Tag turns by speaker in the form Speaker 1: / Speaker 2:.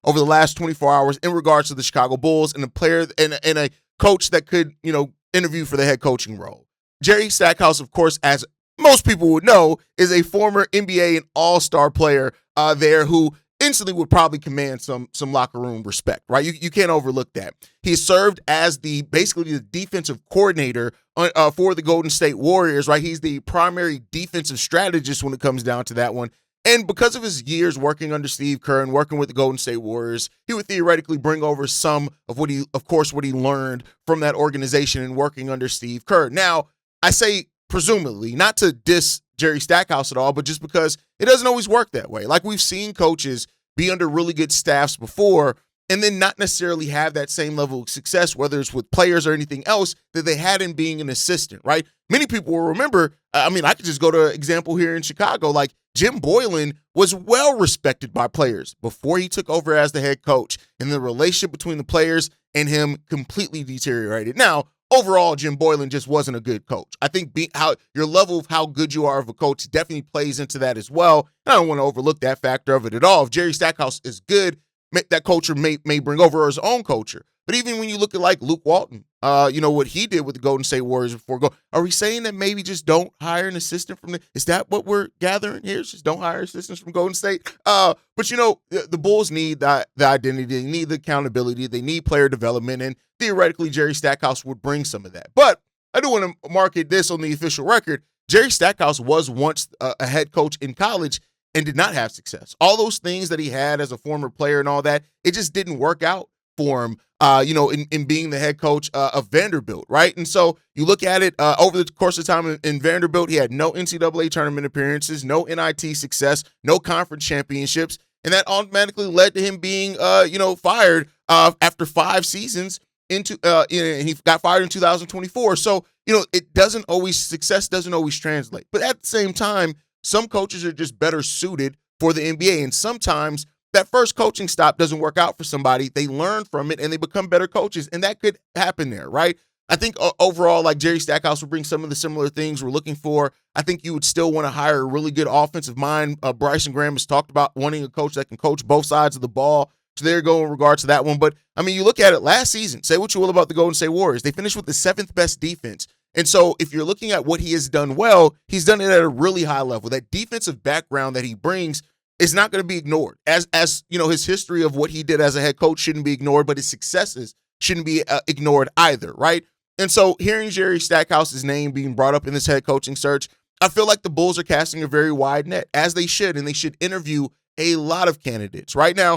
Speaker 1: over the last 24 hours in regards to the Chicago Bulls and a player and a coach that could, interview for the head coaching role. Jerry Stackhouse, of course, as most people would know, is a former NBA and all-star player there who instantly would probably command some locker room respect, right? You can't overlook that. He served as basically the defensive coordinator for the Golden State Warriors, right? He's the primary defensive strategist when it comes down to that one. And because of his years working under Steve Kerr and working with the Golden State Warriors, he would theoretically bring over some of what he learned from that organization and working under Steve Kerr. Now, I say presumably, not to diss Jerry Stackhouse at all, but just because it doesn't always work that way. Like, we've seen coaches be under really good staffs before and then not necessarily have that same level of success, whether it's with players or anything else, that they had in being an assistant, right? Many people will remember, I could just go to an example here in Chicago, like Jim Boylan was well respected by players before he took over as the head coach, and the relationship between the players and him completely deteriorated. Now, overall, Jim Boylan just wasn't a good coach. I think your level of how good you are of a coach definitely plays into that as well. And I don't want to overlook that factor of it at all. If Jerry Stackhouse is good, that culture may bring over his own culture. But even when you look at like Luke Walton, what he did with the Golden State Warriors before are we saying that maybe just don't hire an assistant is that what we're gathering here? Just don't hire assistants from Golden State? But the Bulls need the identity, they need the accountability, they need player development, and theoretically Jerry Stackhouse would bring some of that. But I do want to market this on the official record. Jerry Stackhouse was once a head coach in college and did not have success. All those things that he had as a former player and all that, it just didn't work out for him, in being the head coach of Vanderbilt, right? And so you look at it over the course of time in Vanderbilt, he had no NCAA tournament appearances, no NIT success, no conference championships, and that automatically led to him being, fired after 5 seasons and he got fired in 2024. So, success doesn't always translate. But at the same time, some coaches are just better suited for the NBA, and sometimes that first coaching stop doesn't work out for somebody. They learn from it and they become better coaches, and that could happen there, right? I think overall, like Jerry Stackhouse will bring some of the similar things we're looking for. I think you would still want to hire a really good offensive mind. Bryson Graham has talked about wanting a coach that can coach both sides of the ball. So there you go in regards to that one. But, you look at it last season, say what you will about the Golden State Warriors. They finished with the 7th best defense. And so if you're looking at what he has done well, he's done it at a really high level. That defensive background that he brings is not going to be ignored. As his history of what he did as a head coach shouldn't be ignored, but his successes shouldn't be ignored either, right? And so hearing Jerry Stackhouse's name being brought up in this head coaching search, I feel like the Bulls are casting a very wide net, as they should, and they should interview a lot of candidates. Right now,